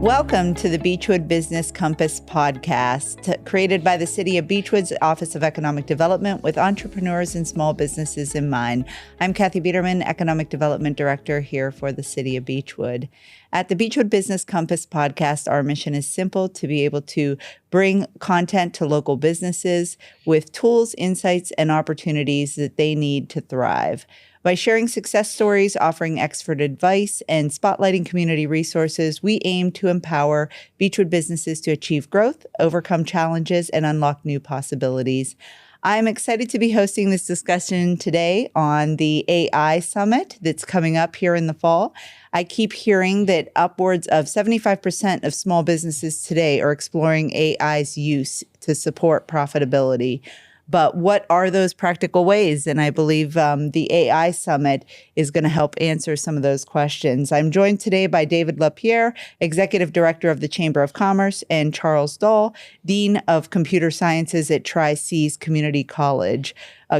Welcome to the Beachwood Business Compass Podcast, created by the City of Beachwood's Office of Economic Development with entrepreneurs and small businesses in mind. I'm Kathy Biederman, Economic Development Director here for the City of Beachwood. At the Beachwood Business Compass Podcast, our mission is simple: to be able to bring content to local businesses with tools, insights, and opportunities that they need to thrive. By sharing success stories, offering expert advice, and spotlighting community resources, we aim to empower Beachwood businesses to achieve growth, overcome challenges, and unlock new possibilities. I'm excited to be hosting this discussion today on the AI Summit that's coming up here in the fall. I keep hearing that upwards of 75% of small businesses today are exploring AI's use to support profitability. But what are those practical ways? And I believe the AI Summit is going to help answer some of those questions. I'm joined today by David Lapierre, Executive Director of the Chamber of Commerce, and Charles Dahl, Dean of Computer Sciences at Tri-Seas Community College, who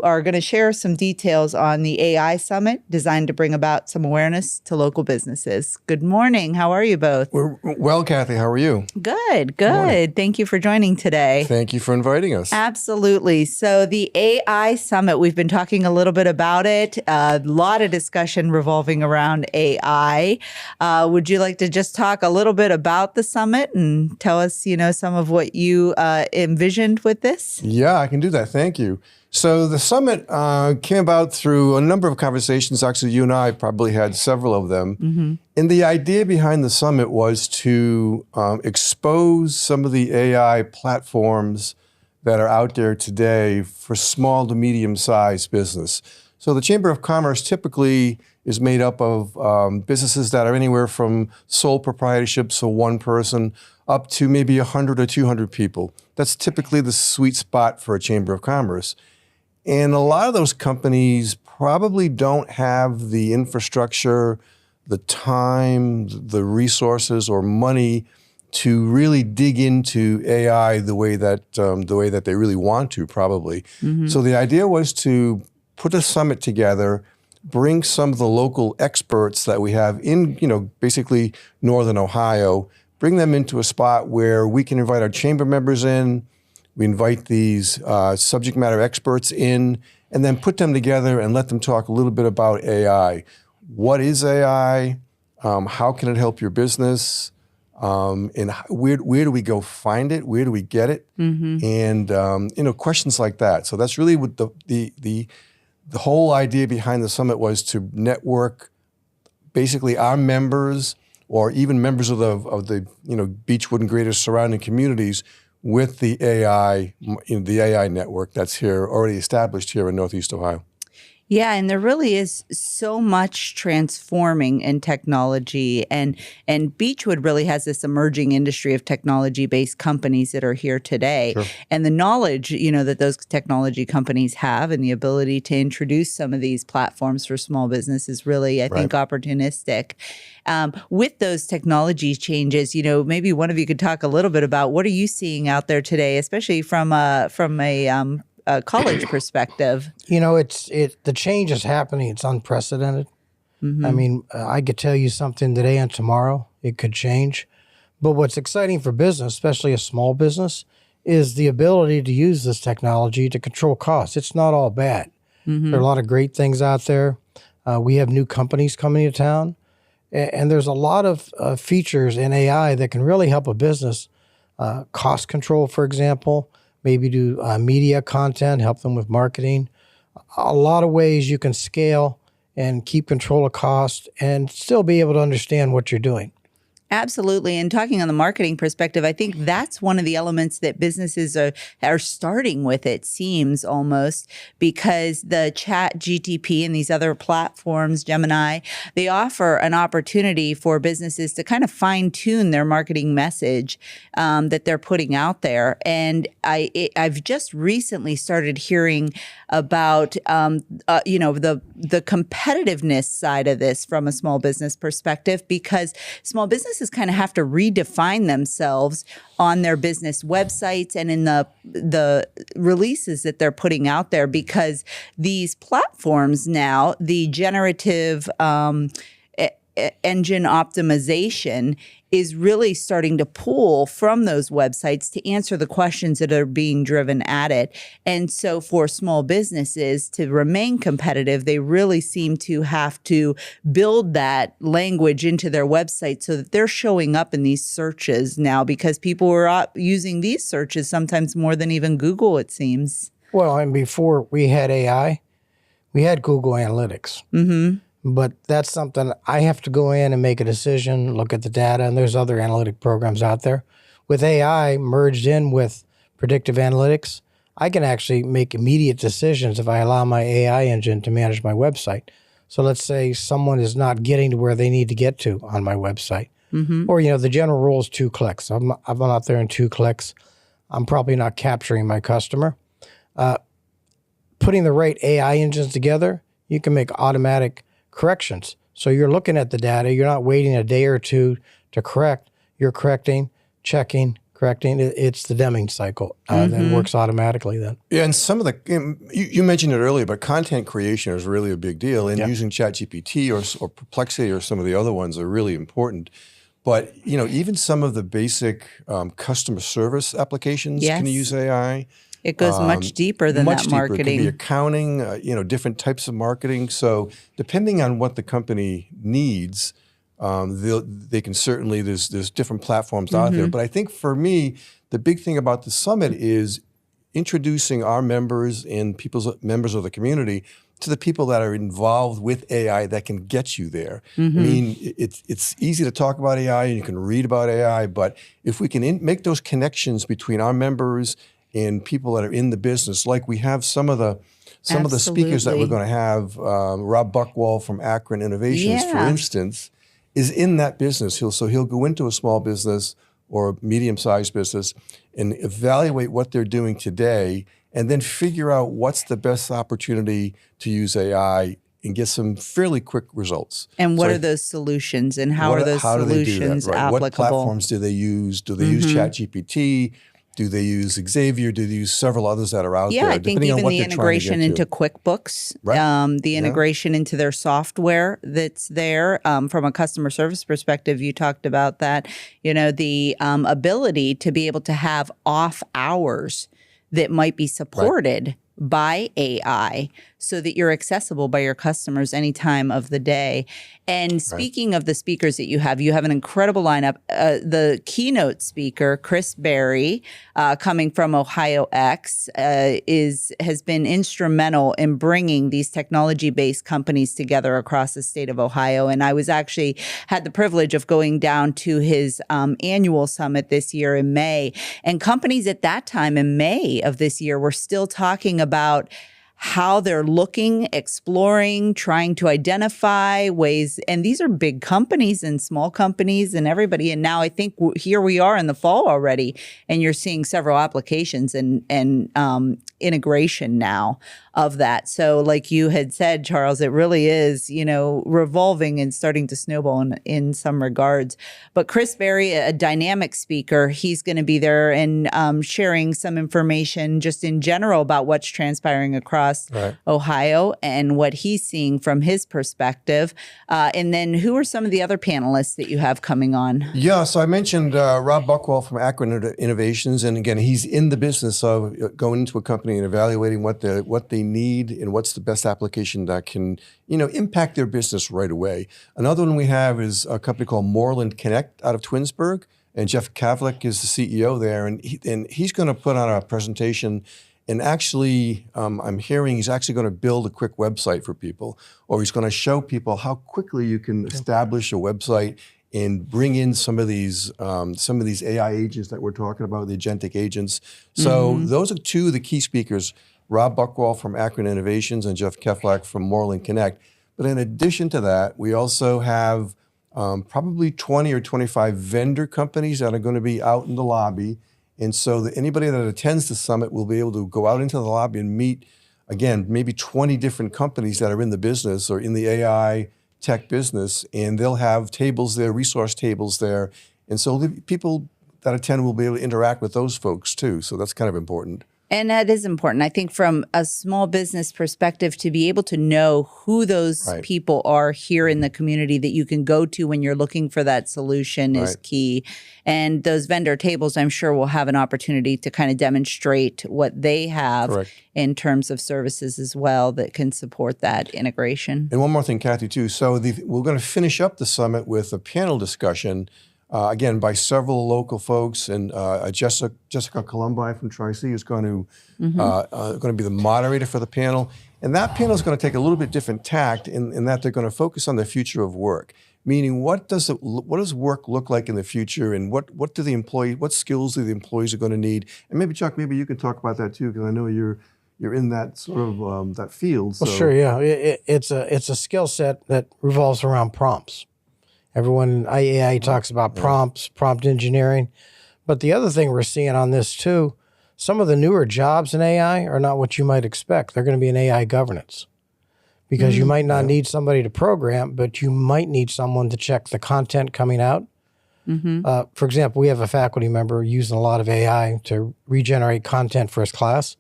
are going to share some details on the AI Summit designed to bring about some awareness to local businesses. Good morning. How are you both? We're well, Kathy. How are you? Good. Thank you for joining today. Thank you for inviting us. Absolutely. So the AI Summit, we've been talking a little bit about it. A lot of discussion revolving around AI. Would you like to just talk a little bit about the summit and tell us, some of what you envisioned with this? Yeah, I can do that. Thank you. So the summit came about through a number of conversations. Actually, you and I probably had several of them. Mm-hmm. And the idea behind the summit was to expose some of the AI platforms that are out there today for small to medium-sized business. So the Chamber of Commerce typically is made up of businesses that are anywhere from sole proprietorship, so one person, up to maybe 100 or 200 people. That's typically the sweet spot for a Chamber of Commerce. And a lot of those companies probably don't have the infrastructure, the time, the resources, or money to really dig into AI the way that they really want to, probably. Mm-hmm. So the idea was to put a summit together, bring some of the local experts that we have in, basically Northern Ohio, bring them into a spot where we can invite our chamber members in, we invite these subject matter experts in, and then put them together and let them talk a little bit about AI. What is AI? How can it help your business? And where do we go find it? Where do we get it? Mm-hmm. And questions like that. So that's really what the whole idea behind the summit was, to network basically our members, or even members of the Beachwood and greater surrounding communities, with the AI network that's here, already established here in Northeast Ohio. Yeah, and there really is so much transforming in technology, and Beachwood really has this emerging industry of technology-based companies that are here today. Sure. And the knowledge, that those technology companies have, and the ability to introduce some of these platforms for small business is really, I think, opportunistic. With those technology changes, maybe one of you could talk a little bit about what are you seeing out there today, especially from a college perspective. The change is happening. It's unprecedented. Mm-hmm. I mean, I could tell you something today and tomorrow it could change. But what's exciting for business, especially a small business, is the ability to use this technology to control costs. It's not all bad. Mm-hmm. There are a lot of great things out there. We have new companies coming to town. And there's a lot of features in AI that can really help a business. Cost control, for example. Maybe do media content, help them with marketing. A lot of ways you can scale and keep control of cost and still be able to understand what you're doing. Absolutely. And talking on the marketing perspective, I think that's one of the elements that businesses are starting with, it seems almost, because the Chat GTP and these other platforms, Gemini, they offer an opportunity for businesses to kind of fine tune their marketing message that they're putting out there. And I've just recently started hearing about, the competitiveness side of this from a small business perspective, because small businesses kind of have to redefine themselves on their business websites and in the releases that they're putting out there, because these platforms now, the generative engine optimization is really starting to pull from those websites to answer the questions that are being driven at it. And so for small businesses to remain competitive, they really seem to have to build that language into their website so that they're showing up in these searches now, because people are using these searches sometimes more than even Google, it seems. Well, and before we had AI, we had Google Analytics. Mm-hmm. But that's something I have to go in and make a decision, look at the data, and there's other analytic programs out there. With AI merged in with predictive analytics, I can actually make immediate decisions if I allow my AI engine to manage my website. So let's say someone is not getting to where they need to get to on my website. Mm-hmm. Or, the general rule is 2 clicks. I'm out there in 2 clicks. I'm probably not capturing my customer. Putting the right AI engines together, you can make automatic corrections. So you're looking at the data. You're not waiting a day or two to correct. You're correcting, checking, correcting. It's the Deming cycle that works automatically then. Yeah, and some of the, you mentioned it earlier, but content creation is really a big deal. And using ChatGPT or Perplexity or some of the other ones are really important. But, even some of the basic customer service applications can use AI. It goes much deeper than that marketing. It could be accounting, different types of marketing. So depending on what the company needs, they can certainly, there's different platforms out there. But I think for me, the big thing about the summit is introducing our members and members of the community to the people that are involved with AI that can get you there. I mean, it's easy to talk about AI and you can read about AI, but if we can make those connections between our members and people that are in the business, like we have some of the speakers that we're going to have, Rob Buckwall from Akron Innovations, for instance, is in that business. He'll go into a small business or a medium-sized business and evaluate what they're doing today, and then figure out what's the best opportunity to use AI and get some fairly quick results. And what are those solutions, and how are those solutions applicable? What platforms do they use? Do they use ChatGPT? Do they use Xavier? Do they use several others that are out there? Yeah, I think even the integration into QuickBooks, the integration into their software that's there. From a customer service perspective, you talked about that, the ability to be able to have off hours that might be supported by AI so that you're accessible by your customers any time of the day. And speaking of the speakers that you have an incredible lineup. The keynote speaker, Chris Berry, coming from Ohio X, has been instrumental in bringing these technology-based companies together across the state of Ohio. And I was actually had the privilege of going down to his annual summit this year in May. And companies at that time in May of this year were still talking about how they're looking, exploring, trying to identify ways. And these are big companies and small companies and everybody. And now I think here we are in the fall already, and you're seeing several applications and integration now of that. So like you had said, Charles, it really is, revolving and starting to snowball in some regards. But Chris Berry, a dynamic speaker, he's going to be there and sharing some information just in general about what's transpiring across Ohio and what he's seeing from his perspective. And then who are some of the other panelists that you have coming on? Yeah, so I mentioned Rob Buckwall from Akron Innovations. And again, he's in the business of going into a company and evaluating what they need and what's the best application that can, impact their business right away. Another one we have is a company called Moreland Connect out of Twinsburg, and Jeff Kavlik is the CEO there, and he's going to put on a presentation. And actually, I'm hearing he's actually going to build a quick website for people, or he's going to show people how quickly you can establish a website and bring in some of these AI agents that we're talking about, the agentic agents. So those are two of the key speakers, Rob Buckwall from Akron Innovations and Jeff Keflak from Moreland Connect. But in addition to that, we also have probably 20 or 25 vendor companies that are going to be out in the lobby. And so anybody that attends the summit will be able to go out into the lobby and meet, again, maybe 20 different companies that are in the business or in the AI tech business, and they'll have tables there, resource tables there. And so the people that attend will be able to interact with those folks too. So that's kind of important. And that is important. I think from a small business perspective, to be able to know who those Right. people are here in the community that you can go to when you're looking for that solution is Right. key. And those vendor tables, I'm sure, will have an opportunity to kind of demonstrate what they have Correct. in terms of services as well that can support that integration. And one more thing, Kathy, too. So we're going to finish up the summit with a panel discussion, again, by several local folks. And Jessica Columbi from Tri-C is going to be the moderator for the panel. And that panel is going to take a little bit different tact in that they're going to focus on the future of work. Meaning, what does work look like in the future, and what skills do the employees are going to need? And maybe Chuck, maybe you can talk about that too, because I know you're in that sort of that field. So. Well, sure, yeah. It's a skill set that revolves around prompts. Everyone in IAI talks about prompts, prompt engineering. But the other thing we're seeing on this too, some of the newer jobs in AI are not what you might expect. They're going to be in AI governance. Because you might not need somebody to program, but you might need someone to check the content coming out. For example, we have a faculty member using a lot of AI to regenerate content for his class.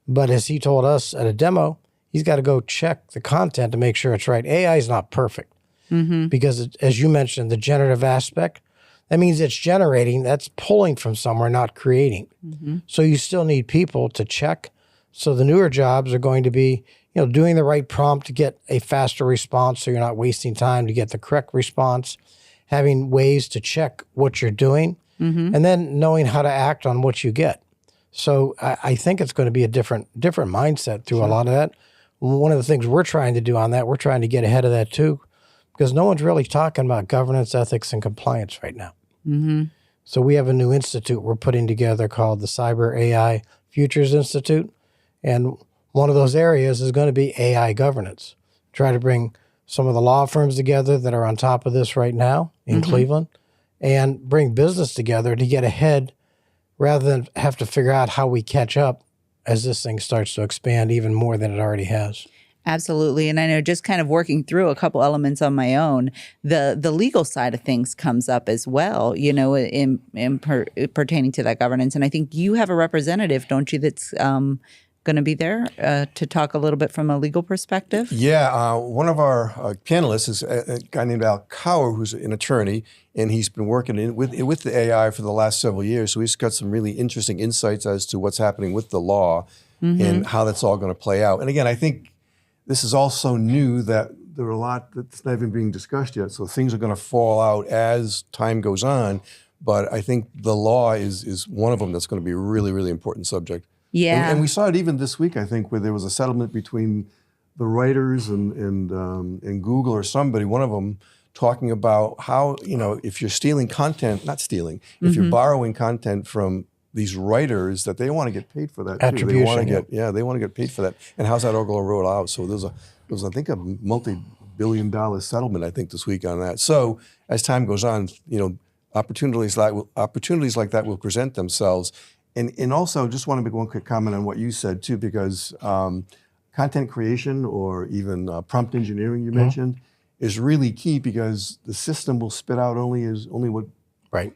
But as he told us at a demo, he's got to go check the content to make sure it's right. AI is not perfect because, as you mentioned, the generative aspect, that means it's generating, that's pulling from somewhere, not creating. So you still need people to check. So the newer jobs are going to be, doing the right prompt to get a faster response so you're not wasting time to get the correct response, having ways to check what you're doing, and then knowing how to act on what you get. So I think it's going to be a different mindset through a lot of that. One of the things we're trying to do on that, we're trying to get ahead of that too, because no one's really talking about governance, ethics, and compliance right now. So we have a new institute we're putting together called the Cyber AI Futures Institute. And one of those areas is going to be AI governance. Try to bring some of the law firms together that are on top of this right now in Cleveland and bring business together to get ahead rather than have to figure out how we catch up as this thing starts to expand even more than it already has. Absolutely. And I know just kind of working through a couple elements on my own, the legal side of things comes up as well, in pertaining to that governance. And I think you have a representative, don't you, that's going to be there to talk a little bit from a legal perspective? Yeah, one of our panelists is a guy named Al Cower, who's an attorney, and he's been working with the AI for the last several years. So he's got some really interesting insights as to what's happening with the law and how that's all going to play out. And again, I think this is all so new that there are a lot that's not even being discussed yet. So things are going to fall out as time goes on. But I think the law is one of them that's going to be a really, really important subject. Yeah. And we saw it even this week, I think, where there was a settlement between the writers and Google or somebody, one of them, talking about how, if you're stealing content, not stealing, if you're borrowing content from these writers, that they want to get paid for that too. Attribution. They want to get paid for that. And how's that all going to roll out? So there was, I think, a multi-billion-dollar settlement, I think, this week on that. So as time goes on, opportunities like that will present themselves. And also, just want to make one quick comment on what you said too, because content creation or even prompt engineering you mentioned is really key, because the system will spit out only what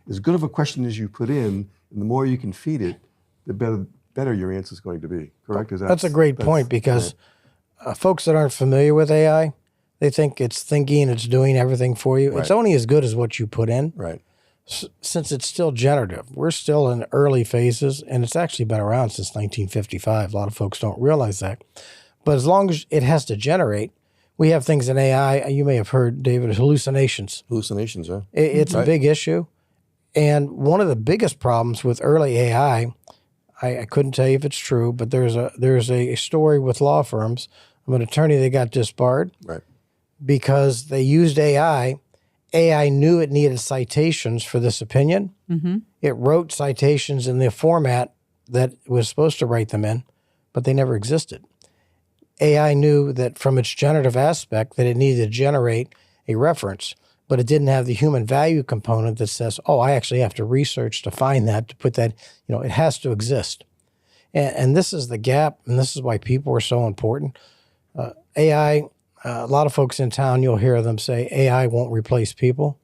as good of a question as you put in, and the more you can feed it, the better your answer is going to be. Correct? That's a great point, because folks that aren't familiar with AI, they think it's thinking, it's doing everything for you. It's only as good as what you put in. Right. Since it's still generative, we're still in early phases, and it's actually been around since 1955. A lot of folks don't realize that. But as long as it has to generate, we have things in AI, you may have heard, David, hallucinations. Hallucinations, yeah. It's a big issue. And one of the biggest problems with early AI, I couldn't tell you if it's true, but there's a story with law firms of an attorney that got disbarred because they used AI. AI knew it needed citations for this opinion. It wrote citations in the format that it was supposed to write them in, but they never existed. AI knew that from its generative aspect that it needed to generate a reference, but it didn't have the human value component that says, I actually have to research to find that, to put that, it has to exist. And this is the gap, and this is why people are so important. AI, a lot of folks in town, you'll hear them say AI won't replace people,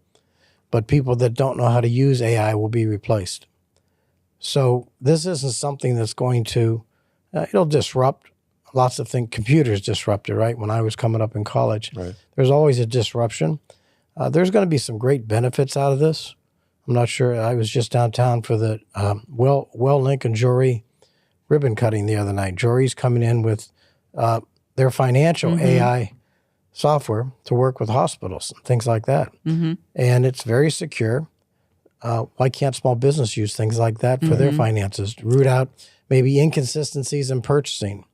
but people that don't know how to use AI will be replaced. So this isn't something that's going to It'll disrupt lots of things. Computers disrupted, right? When I was coming up in college, Right. there's always a disruption. There's going to be some great benefits out of this. I'm not sure. I was just downtown for the Well Lincoln Jory ribbon cutting the other night. Jory's coming in with their financial AI software to work with hospitals and things like that. And it's very secure. Why can't small business use things like that for their finances to root out maybe inconsistencies in purchasing?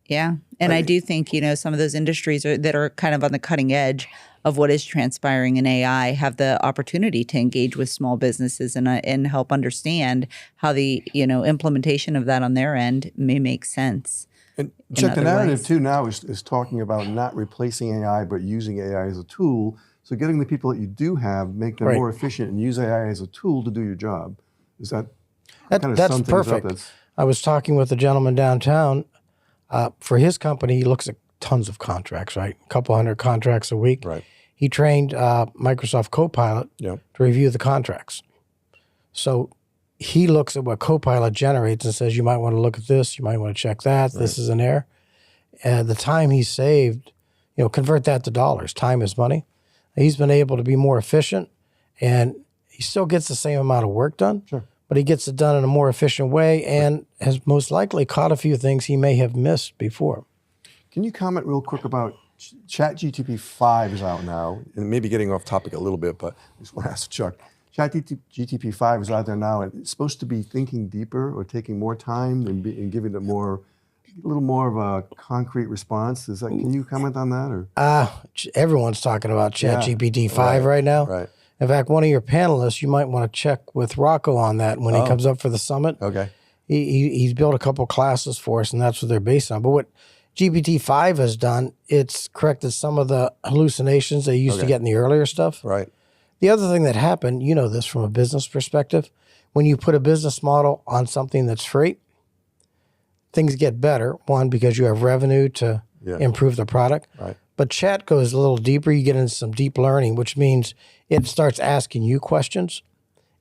Yeah. And I do think, some of those industries that are kind of on the cutting edge of what is transpiring in AI have the opportunity to engage with small businesses and help understand how the, implementation of that on their end may make sense. And Chuck, the narrative ways. too now is talking about not replacing AI, but using AI as a tool. So getting the people that you do have, make them more efficient and use AI as a tool to do your job. Is that kind of that's sum things up? perfect. I was talking with a gentleman downtown. For his company, he looks at tons of contracts, right? A couple hundred contracts a week. Right. He trained Microsoft Copilot to review the contracts. So he looks at what Copilot generates and says, you might want to look at this, you might want to check that, this is an error. The time he saved, convert that to dollars. Time is money. He's been able to be more efficient, and he still gets the same amount of work done, but he gets it done in a more efficient way and has most likely caught a few things he may have missed before. Can you comment real quick about ChatGPT 5 is out now, and maybe getting off topic a little bit, but I just want to ask Chuck. ChatGPT 5 is out there now, and it's supposed to be thinking deeper or taking more time and giving it a little more of a concrete response. Can you comment on that? Or Everyone's talking about ChatGPT 5 right now. Right. In fact, one of your panelists, you might want to check with Rocco on that when he comes up for the summit. Okay. He's built a couple classes for us, and that's what they're based on. But what GPT-5 has done, it's corrected some of the hallucinations they used to get in the earlier stuff. Right. The other thing that happened, this from a business perspective, when you put a business model on something that's free, things get better. One, because you have revenue to improve the product. Right. But chat goes a little deeper. You get into some deep learning, which means it starts asking you questions,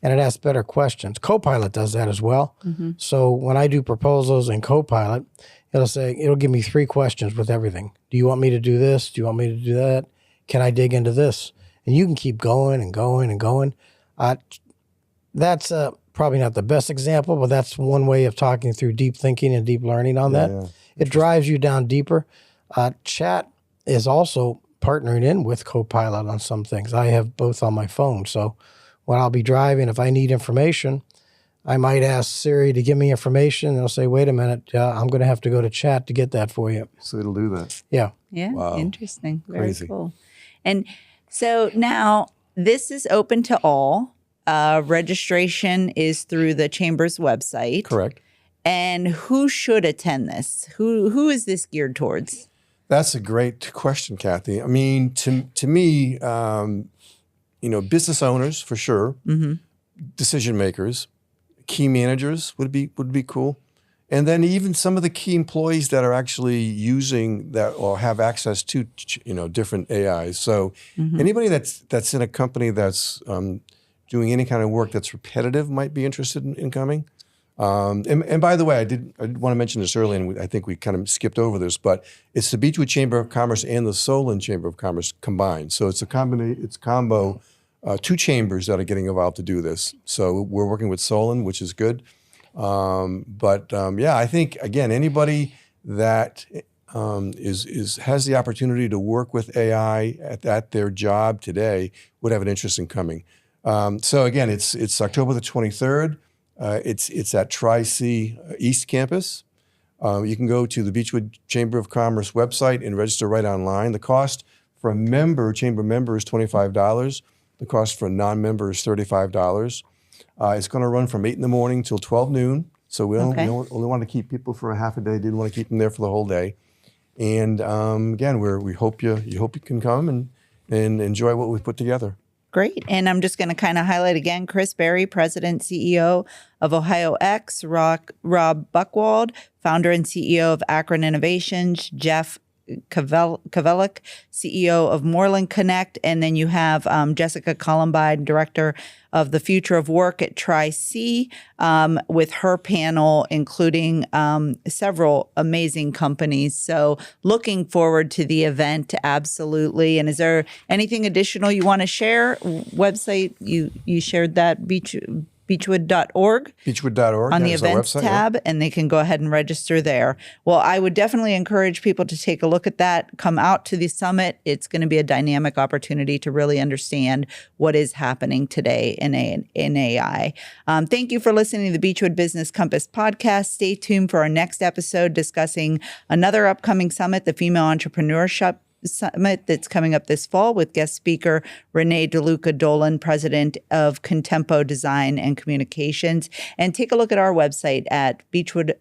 and it asks better questions. Copilot does that as well. So when I do proposals in Copilot, it'll give me 3 questions with everything. Do you want me to do this? Do you want me to do that? Can I dig into this? And you can keep going and going and going. That's probably not the best example, but that's one way of talking through deep thinking and deep learning on that. Yeah. It drives you down deeper. Chat is also partnering in with Copilot on some things. I have both on my phone. So when I'll be driving, if I need information, I might ask Siri to give me information. And it'll say, wait a minute, I'm going to have to go to chat to get that for you. So it'll do that. Yeah. Yeah. Wow. Interesting. Very Crazy. cool. And so now this is open to all. Registration is through the Chamber's website. Correct. And who should attend this? Who is this geared towards? That's a great question, Kathy. I mean, to me, business owners for sure, decision makers, key managers would be cool, and then even some of the key employees that are actually using that or have access to different AIs. So anybody that's in a company that's doing any kind of work that's repetitive might be interested in coming. And by the way, I want to mention this earlier, and I think we kind of skipped over this, but it's the Beachwood Chamber of Commerce and the Solon Chamber of Commerce combined. So it's a combo, 2 chambers that are getting involved to do this. So we're working with Solon, which is good. I think again, anybody that has the opportunity to work with AI at their job today would have an interest in coming. So again, it's October the 23rd. It's at Tri-C East Campus. You can go to the Beachwood Chamber of Commerce website and register right online. The cost for a chamber member is $25. The cost for a non-member is $35. It's going to run from 8 in the morning till 12 noon. So we only want to keep people for a half a day. Didn't want to keep them there for the whole day. And again, we hope you can come and enjoy what we've put together. Great. And I'm just going to kind of highlight again, Chris Berry, President, CEO of Ohio X, Rob Buchwald, founder and CEO of Akron Innovations, Jeff Kavelik, CEO of Moreland Connect. And then you have Jessica Columbine, Director of the Future of Work at Tri-C, with her panel, including several amazing companies. So looking forward to the event, absolutely. And is there anything additional you want to share? Website, you shared that, beachwood.org. Beachwood.org. On the events tab, and they can go ahead and register there. Well, I would definitely encourage people to take a look at that. Come out to the summit. It's going to be a dynamic opportunity to really understand what is happening today in AI. Thank you for listening to the Beachwood Business Compass podcast. Stay tuned for our next episode discussing another upcoming summit, the Female Entrepreneurship Summit, that's coming up this fall with guest speaker Renee DeLuca Dolan, president of Contempo Design and Communications. And take a look at our website at Beachwood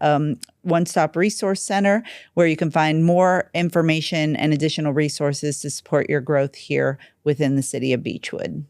One Stop Resource Center, where you can find more information and additional resources to support your growth here within the city of Beachwood.